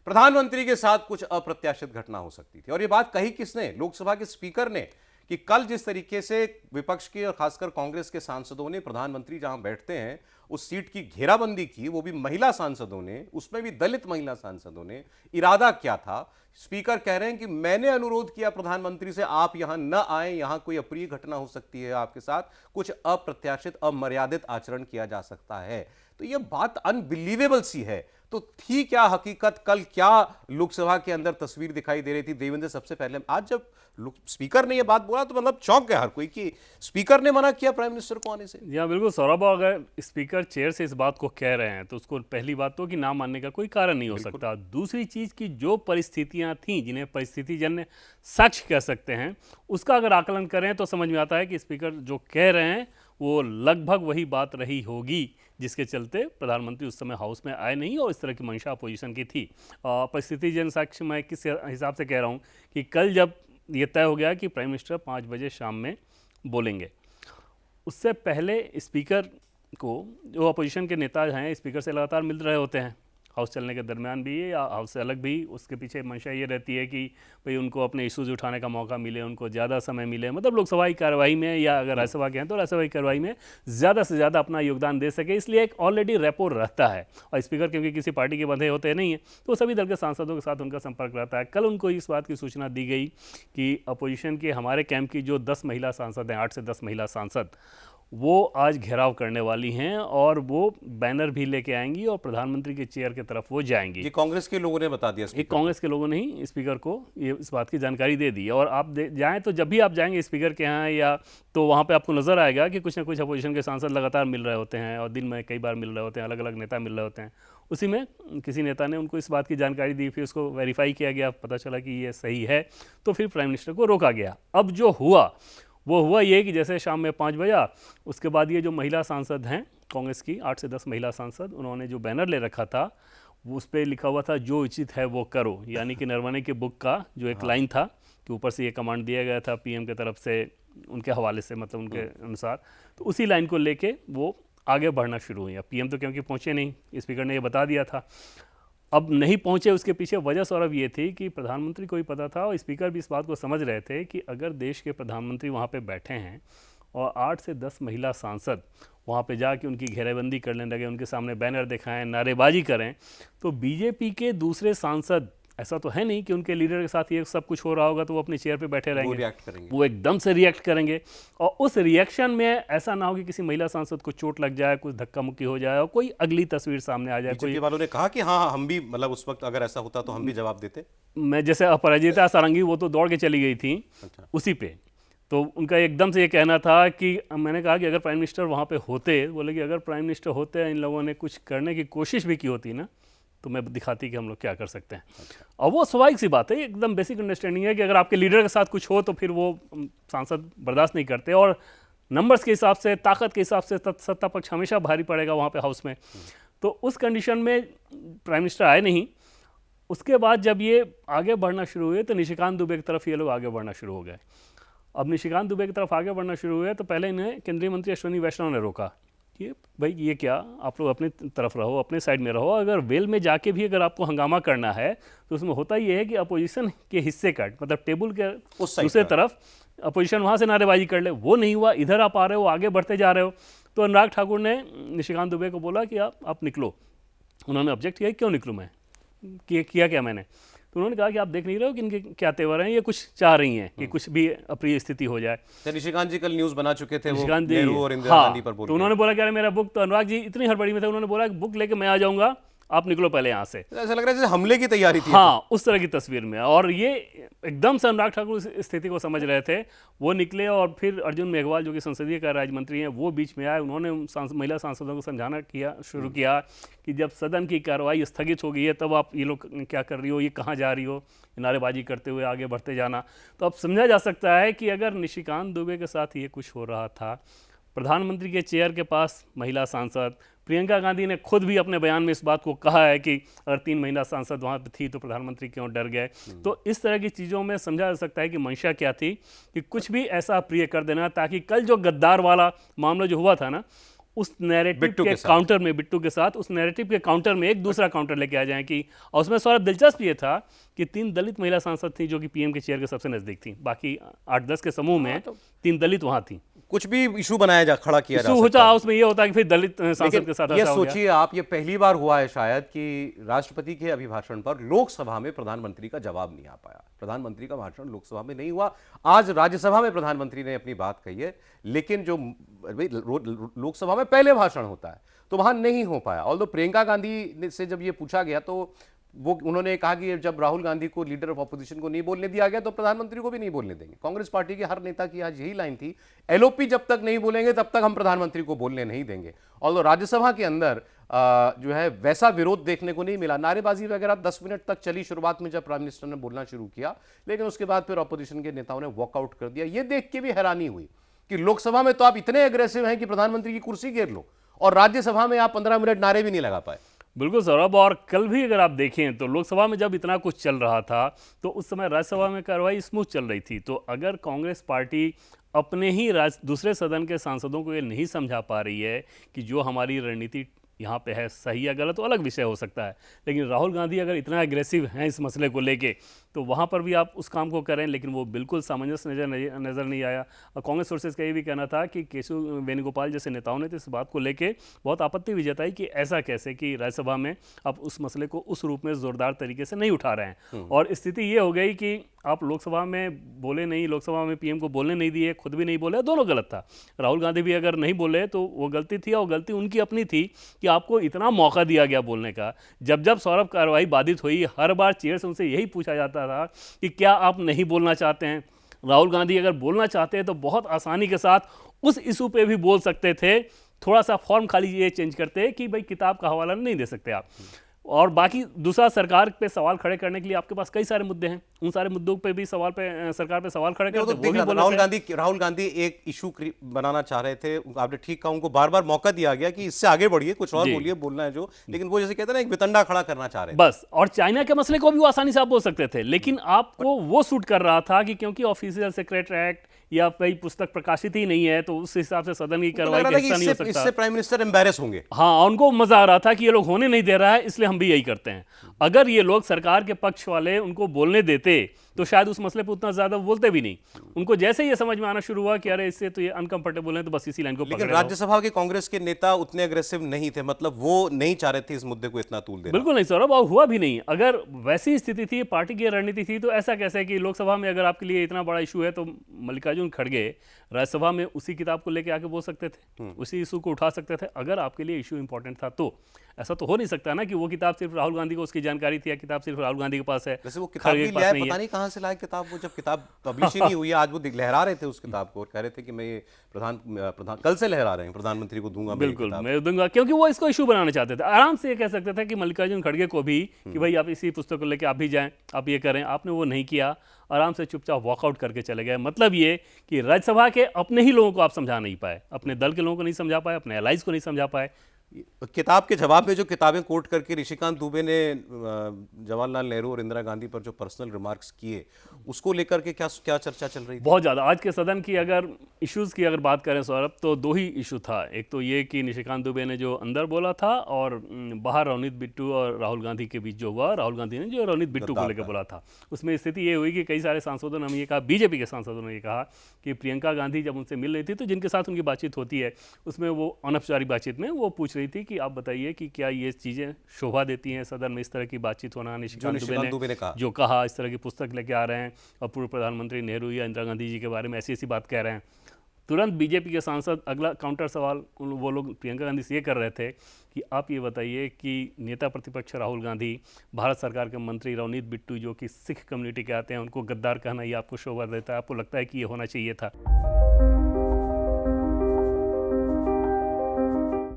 प्रधानमंत्री के साथ कुछ अप्रत्याशित घटना हो सकती थी। और ये बात कही किसने? लोकसभा के स्पीकर ने, कि कल जिस तरीके से विपक्ष के और खासकर कांग्रेस के सांसदों ने प्रधानमंत्री जहां बैठते हैं उस सीट की घेराबंदी की, वो भी महिला सांसदों ने, उसमें भी दलित महिला सांसदों ने। इरादा क्या था? स्पीकर कह रहे हैं कि मैंने अनुरोध किया प्रधानमंत्री से, आप यहां न आए, यहां कोई अप्रिय घटना हो सकती है, आपके साथ कुछ अप्रत्याशित अमर्यादित आचरण किया जा सकता है। तो यह बात अनबिलीवेबल सी है। तो थी क्या हकीकत? कल क्या लोकसभा के अंदर तस्वीर दिखाई दे रही थी? देवेंद्र, सबसे पहले आज जब स्पीकर ने यह बात बोला तो मतलब चौंक गया हर कोई कि स्पीकर ने मना किया प्राइम मिनिस्टर को आने से। जी हाँ, बिल्कुल सौरभ, अगर स्पीकर चेयर से इस बात को कह रहे हैं तो उसको पहली बात तो कि ना मानने का कोई कारण नहीं हो सकता। दूसरी चीज़ की जो परिस्थितियां थीं, जिन्हें परिस्थितिजन्य साक्ष्य कह सकते हैं, उसका अगर आकलन करें तो समझ में आता है कि स्पीकर जो कह रहे हैं वो लगभग वही बात रही होगी जिसके चलते प्रधानमंत्री उस समय हाउस में आए नहीं और इस तरह की मंशा अपोजिशन की थी। परिस्थितिजन्य साक्ष्य मैं किस हिसाब से कह रहा हूँ कि कल जब ये तय हो गया कि प्राइम मिनिस्टर 5 बजे शाम में बोलेंगे, उससे पहले स्पीकर को, जो अपोजिशन के नेता हैं, स्पीकर से लगातार मिल रहे होते हैं, हाउस चलने के दरमियान भी या हाउस से अलग भी। उसके पीछे मंशा ये रहती है कि भाई उनको अपने इश्यूज उठाने का मौका मिले, उनको ज़्यादा समय मिले, मतलब लोकसभा की कार्रवाई में या अगर राज्यसभा के हैं तो राज्यसभा की कार्रवाई में ज़्यादा से ज़्यादा अपना योगदान दे सके। इसलिए एक ऑलरेडी रेपो रहता है और स्पीकर क्योंकि किसी पार्टी के बंधे होते नहीं हैं तो सभी दल के सांसदों के साथ उनका संपर्क रहता है। कल उनको इस बात की सूचना दी गई कि अपोजिशन के हमारे कैंप की जो 10 महिला सांसद हैं, 8 से 10 महिला सांसद, वो आज घेराव करने वाली हैं और वो बैनर भी लेके आएंगी और प्रधानमंत्री के चेयर की तरफ वो जाएंगी। ये कांग्रेस के लोगों ने बता दिया? एक कांग्रेस के लोगों ने ही स्पीकर को ये इस बात की जानकारी दे दी। और आप जाएं तो जब भी आप जाएंगे स्पीकर के यहाँ या तो वहाँ पे आपको नज़र आएगा कि कुछ ना कुछ अपोजिशन के सांसद लगातार मिल रहे होते हैं और दिन में कई बार मिल रहे होते हैं, अलग अलग नेता मिल रहे होते हैं। उसी में किसी नेता ने उनको इस बात की जानकारी दी, फिर उसको वेरीफाई किया गया, पता चला कि ये सही है, तो फिर प्राइम मिनिस्टर को रोका गया। अब जो हुआ वो हुआ ये कि जैसे शाम में 5 बजा, उसके बाद ये जो महिला सांसद हैं कांग्रेस की, 8 से 10 महिला सांसद, उन्होंने जो बैनर ले रखा था वो उस पर लिखा हुआ था जो उचित है वो करो, यानी कि नरवणे के बुक का जो एक लाइन था कि ऊपर से ये कमांड दिया गया था पीएम की तरफ से, उनके हवाले से, मतलब उनके अनुसार, तो उसी लाइन को लेके वो आगे बढ़ना शुरू हुई। पीएम तो क्योंकि पहुँचे नहीं, स्पीकर ने ये बता दिया था, अब नहीं पहुंचे। उसके पीछे वजह सौरभ ये थी कि प्रधानमंत्री को भी पता था और स्पीकर भी इस बात को समझ रहे थे कि अगर देश के प्रधानमंत्री वहाँ पे बैठे हैं और 8 से 10 महिला सांसद वहाँ पे जाके उनकी घेराबंदी करने लगे, उनके सामने बैनर दिखाएं, नारेबाजी करें, तो बीजेपी के दूसरे सांसद, ऐसा तो है नहीं कि उनके लीडर के साथ ये सब कुछ हो रहा होगा तो वो अपनी चेयर पे बैठे रहेंगे, वो एकदम से रिएक्ट करेंगे। और उस रिएक्शन में ऐसा ना हो कि किसी महिला सांसद को चोट लग जाए, कुछ धक्का मुक्की हो जाए और कोई अगली तस्वीर सामने आ जाए। कोई वालों ने कहा कि हाँ हम भी, मतलब उस वक्त अगर ऐसा होता तो हम भी जवाब देते। मैं जैसे अपराजिता सारंगी, वो तो दौड़ के चली गई थी उसी पे, तो उनका एकदम से ये कहना था कि मैंने कहा कि अगर प्राइम मिनिस्टर वहाँ पे होते, बोले कि अगर प्राइम मिनिस्टर होते, इन लोगों ने कुछ करने की कोशिश भी की होती ना, तो मैं दिखाती कि हम लोग क्या कर सकते हैं। और वो स्वाभाविक सी बात है, एकदम बेसिक अंडरस्टैंडिंग है कि अगर आपके लीडर के साथ कुछ हो तो फिर वो सांसद बर्दाश्त नहीं करते और नंबर्स के हिसाब से, ताकत के हिसाब से सत्ता पक्ष हमेशा भारी पड़ेगा वहाँ पे हाउस में। तो उस कंडीशन में प्राइम मिनिस्टर आए नहीं। उसके बाद जब ये आगे बढ़ना शुरू हुए तो निशिकांत दुबे की तरफ ये लोग आगे बढ़ना शुरू हो गए। अब निशिकांत दुबे की तरफ आगे बढ़ना शुरू हुए तो पहले इन्हें केंद्रीय मंत्री अश्विनी वैष्णव ने रोका कि भाई ये क्या, आप लोग अपनी तरफ रहो, अपने साइड में रहो, अगर वेल में जाके भी अगर आपको हंगामा करना है तो उसमें होता ये है कि अपोजिशन के हिस्से का, मतलब टेबल के दूसरे तरफ अपोजिशन वहाँ से नारेबाजी कर ले। वो नहीं हुआ, इधर आप आ रहे हो, आगे बढ़ते जा रहे हो। तो अनुराग ठाकुर ने निशिकांत दुबे को बोला कि आप निकलो। उन्होंने ऑब्जेक्ट किया, क्यों निकलूँ मैं, किया क्या मैंने? तो उन्होंने कहा कि आप देख नहीं रहे हो कि इनके क्या तेवर हैं, ये कुछ चाह रही हैं कि कुछ भी अप्रिय स्थिति हो जाए। निशिकांत जी कल न्यूज़ बना चुके थे, निशिकांत जी, और इंदिरा गांधी पर बोल, तो उन्होंने बोला कि अरे मेरा बुक, तो अनुराग जी इतनी हड़बड़ी में थे, उन्होंने बोला कि बुक लेके मैं आ जाऊंगा, आप निकलो पहले यहाँ से। ऐसा लग रहा है जैसे हमले की तैयारी थी। हाँ, उस तरह की तस्वीर में। और ये एकदम से अनुराग ठाकुर इस स्थिति को समझ रहे थे, वो निकले और फिर अर्जुन मेघवाल जो कि संसदीय कार्य राज्य मंत्री हैं, वो बीच में आए। उन्होंने महिला सांसदों को समझाना शुरू किया कि जब सदन की कार्रवाई स्थगित हो गई है तब आप ये लोग क्या कर रही हो, ये कहाँ जा रही हो, नारेबाजी करते हुए आगे बढ़ते जाना। तो अब समझा जा सकता है कि अगर निशिकांत दुबे के साथ ये कुछ हो रहा था, प्रधानमंत्री के चेयर के पास महिला सांसद, प्रियंका गांधी ने खुद भी अपने बयान में इस बात को कहा है कि अगर 3 महिला सांसद वहाँ पर थी तो प्रधानमंत्री क्यों डर गए। तो इस तरह की चीज़ों में समझा जा सकता है कि मंशा क्या थी कि कुछ भी ऐसा प्रिय कर देना ताकि कल जो गद्दार वाला मामला जो हुआ था ना, उस नैरेटिव बिट्टू के के साथ। काउंटर में, बिट्टू के साथ उस नैरेटिव के काउंटर में एक दूसरा काउंटर लेके आ जाएं कि, और उसमें सौरभ दिलचस्प ये था कि 3 दलित महिला सांसद थी जो कि पीएम के चेयर के सबसे नजदीक थी, बाकी 8-10 के समूह में 3 दलित वहां थी। कुछ भी इशू बनाया जा खड़ा किया जा इशू सकता होता है। उसमें ये होता कि फिर दलित सांसद के साथ ये ऐसा हो गया। सोचिए आप, ये पहली बार हुआ है शायद कि राष्ट्रपति के अभिभाषण पर लोकसभा में प्रधानमंत्री का जवाब नहीं आ पाया। प्रधानमंत्री का भाषण लोकसभा में नहीं हुआ। आज राज्यसभा में प्रधानमंत्री ने अपनी बात कही है, लेकिन जो लोकसभा में पहले भाषण होता है तो वहां नहीं हो पाया। ऑल्दो प्रियंका गांधी से जब ये पूछा गया तो वो उन्होंने कहा कि जब राहुल गांधी को, लीडर ऑफ ऑपोजिशन को नहीं बोलने दिया गया तो प्रधानमंत्री को भी नहीं बोलने देंगे। कांग्रेस पार्टी के हर नेता की आज यही लाइन थी, एलओपी जब तक नहीं बोलेंगे तब तक हम प्रधानमंत्री को बोलने नहीं देंगे। और राज्यसभा के अंदर जो है वैसा विरोध देखने को नहीं मिला। नारेबाजी वगैरह 10 मिनट तक चली शुरुआत में जब प्राइम मिनिस्टर ने बोलना शुरू किया, लेकिन उसके बाद फिर ऑपोजिशन के नेताओं ने वॉकआउट कर दिया। ये देख के भी हैरानी हुई कि लोकसभा में तो आप इतने एग्रेसिव हैं कि प्रधानमंत्री की कुर्सी घेर लो, और राज्यसभा में आप 15 मिनट नारे भी नहीं लगा पाए। बिल्कुल सौरभ, और कल भी अगर आप देखें तो लोकसभा में जब इतना कुछ चल रहा था तो उस समय राज्यसभा में कार्रवाई स्मूथ चल रही थी। तो अगर कांग्रेस पार्टी अपने ही दूसरे सदन के सांसदों को ये नहीं समझा पा रही है कि जो हमारी रणनीति यहाँ पे है सही या गलत, तो अलग विषय हो सकता है, लेकिन राहुल गांधी अगर इतना एग्रेसिव हैं इस मसले को लेके तो वहाँ पर भी आप उस काम को करें, लेकिन वो बिल्कुल सामंजस्य नज़र नहीं आया। और कांग्रेस सोर्सेज का ये भी कहना था कि केशव वेणुगोपाल जैसे नेताओं ने तो इस बात को लेके बहुत आपत्ति भी जताई कि ऐसा कैसे कि राज्यसभा में आप उस मसले को उस रूप में ज़ोरदार तरीके से नहीं उठा रहे हैं। और स्थिति ये हो गई कि आप लोकसभा में बोले नहीं, लोकसभा में पीएम को बोलने नहीं दिए, खुद भी नहीं बोले, दोनों गलत था। राहुल गांधी भी अगर नहीं बोले तो वो गलती थी, और गलती उनकी अपनी थी कि आपको इतना मौका दिया गया बोलने का। जब जब सौरभ कार्रवाई बाधित हुई, हर बार चेयर से उनसे यही पूछा जाता था कि क्या आप नहीं बोलना चाहते हैं। राहुल गांधी अगर बोलना चाहते हैं तो बहुत आसानी के साथ उस इशू पे भी बोल सकते थे, थोड़ा सा फॉर्म खाली ये चेंज करते कि भाई किताब का हवाला नहीं दे सकते आप। और बाकी दूसरा, सरकार पे सवाल खड़े करने के लिए आपके पास कई सारे मुद्दे हैं, उन सारे मुद्दों पे भी सरकार पे सवाल खड़े करते, वो भी बोलते। राहुल गांधी एक इशू बनाना चाह रहे थे, आपने ठीक कहा, उनको बार बार मौका दिया गया कि इससे आगे बढ़िए, कुछ और बोलिए, बोलना है जो, लेकिन वो जैसे कहते हैं ना, एक वितंडा खड़ा करना चाह रहे थे बस। और चाइना के मसले को भी वो आसानी से आप बोल सकते थे, लेकिन आपको वो सूट कर रहा था कि क्योंकि ऑफिशियल सेक्रेट एक्ट या कोई पुस्तक प्रकाशित ही नहीं है तो उस हिसाब से सदन की कार्रवाई का हिस्सा नहीं हो सकता। इससे प्राइम मिनिस्टर एम्बैरेस होंगे। हाँ, उनको मजा आ रहा था कि ये लोग होने नहीं दे रहा है, इसलिए हम भी यही करते हैं। अगर ये लोग सरकार के पक्ष वाले उनको बोलने देते तो शायद उस मसले पर उतना ज्यादा बोलते भी नहीं। उनको जैसे ही ये समझ में आना शुरू हुआ कि अरे इससे तो ये अनकंफर्टेबल है, तो बस इसी लाइन को पकड़े। लेकिन राज्यसभा के कांग्रेस के नेता उतने अग्रेसिव नहीं थे, मतलब वो नहीं चाह रहे थे इस मुद्दे को इतना तूल देना। बिल्कुल नहीं सौरभ, और हुआ भी नहीं। अगर वैसी स्थिति थी, पार्टी की रणनीति थी, तो ऐसा कैसे कि लोकसभा में अगर आपके लिए इतना बड़ा इशू है तो मल्लिकार्जुन खड़गे राज्यसभा में उसी किताब को लेकर आके बोल सकते थे, उसी इशू को उठा सकते थे। अगर आपके लिए इशू इंपॉर्टेंट था तो ऐसा तो हो नहीं सकता ना कि वो किताब सिर्फ राहुल गांधी को उसकी जानकारी थी, या किताब सिर्फ राहुल गांधी के पास है। वैसे वो किताब भी लिया है, पता नहीं कहां से लाए किताब, वो जब किताब पब्लिश ही नहीं हुई है, आज वो लहरा रहे थे उस किताब को और कह रहे थे कि मैं ये प्रधान कल से लहरा रहे हैं, प्रधानमंत्री को दूंगा। बिल्कुल मैं दूंगा, क्योंकि वो इसको इशू बनाना चाहते थे। आराम से ये कह सकते थे कि मल्लिकार्जुन खड़गे को भी कि भाई आप इसी पुस्तक को लेकर आप भी जाएं, आप ये करें। आपने वो नहीं किया, आराम से चुपचाप वॉकआउट करके चले गए। मतलब ये कि राज्यसभा के अपने ही लोगों को आप समझा नहीं पाए, अपने दल के लोगों को नहीं समझा पाए, अपने एलाइज को नहीं समझा पाए। किताब के जवाब में जो किताबें कोट करके ऋषिकांत दुबे ने जवाहरलाल नेहरू और इंदिरा गांधी पर जो पर्सनल रिमार्क्स किए, उसको लेकर के क्या क्या चर्चा चल रही थी? बहुत ज़्यादा। आज के सदन की अगर इश्यूज़ की अगर बात करें सौरभ, तो 2 ही इशू था। एक तो ये कि निशिकांत दुबे ने जो अंदर बोला था, और बाहर रवनीत बिट्टू और राहुल गांधी के बीच जो हुआ, राहुल गांधी ने जो रवनीत बिट्टू को लेकर बोला था। उसमें स्थिति ये हुई कि कई सारे सांसदों ने ये कहा, बीजेपी के सांसदों ने ये कहा कि प्रियंका गांधी जब उनसे मिल रही थी तो जिनके साथ उनकी बातचीत होती है उसमें वो अनौपचारिक बातचीत में वो पूछ रही थी कि आप बताइए कि क्या ये चीज़ें शोभा देती हैं सदन में, इस तरह की बातचीत होना। निशिकांत दुबे ने जो कहा, इस तरह की पुस्तक लेके आ रहे हैं और पूर्व प्रधानमंत्री नेहरू या इंदिरा गांधी जी के बारे में ऐसी ऐसी बात कह रहे हैं। तुरंत बीजेपी के सांसद अगला काउंटर सवाल वो लोग प्रियंका गांधी से ये कर रहे थे कि आप ये बताइए कि नेता प्रतिपक्ष राहुल गांधी, भारत सरकार के मंत्री रवनीत बिट्टू जो कि सिख कम्युनिटी के आते हैं, उनको गद्दार कहना ये आपको शोभा देता है? आपको लगता है कि ये होना चाहिए था?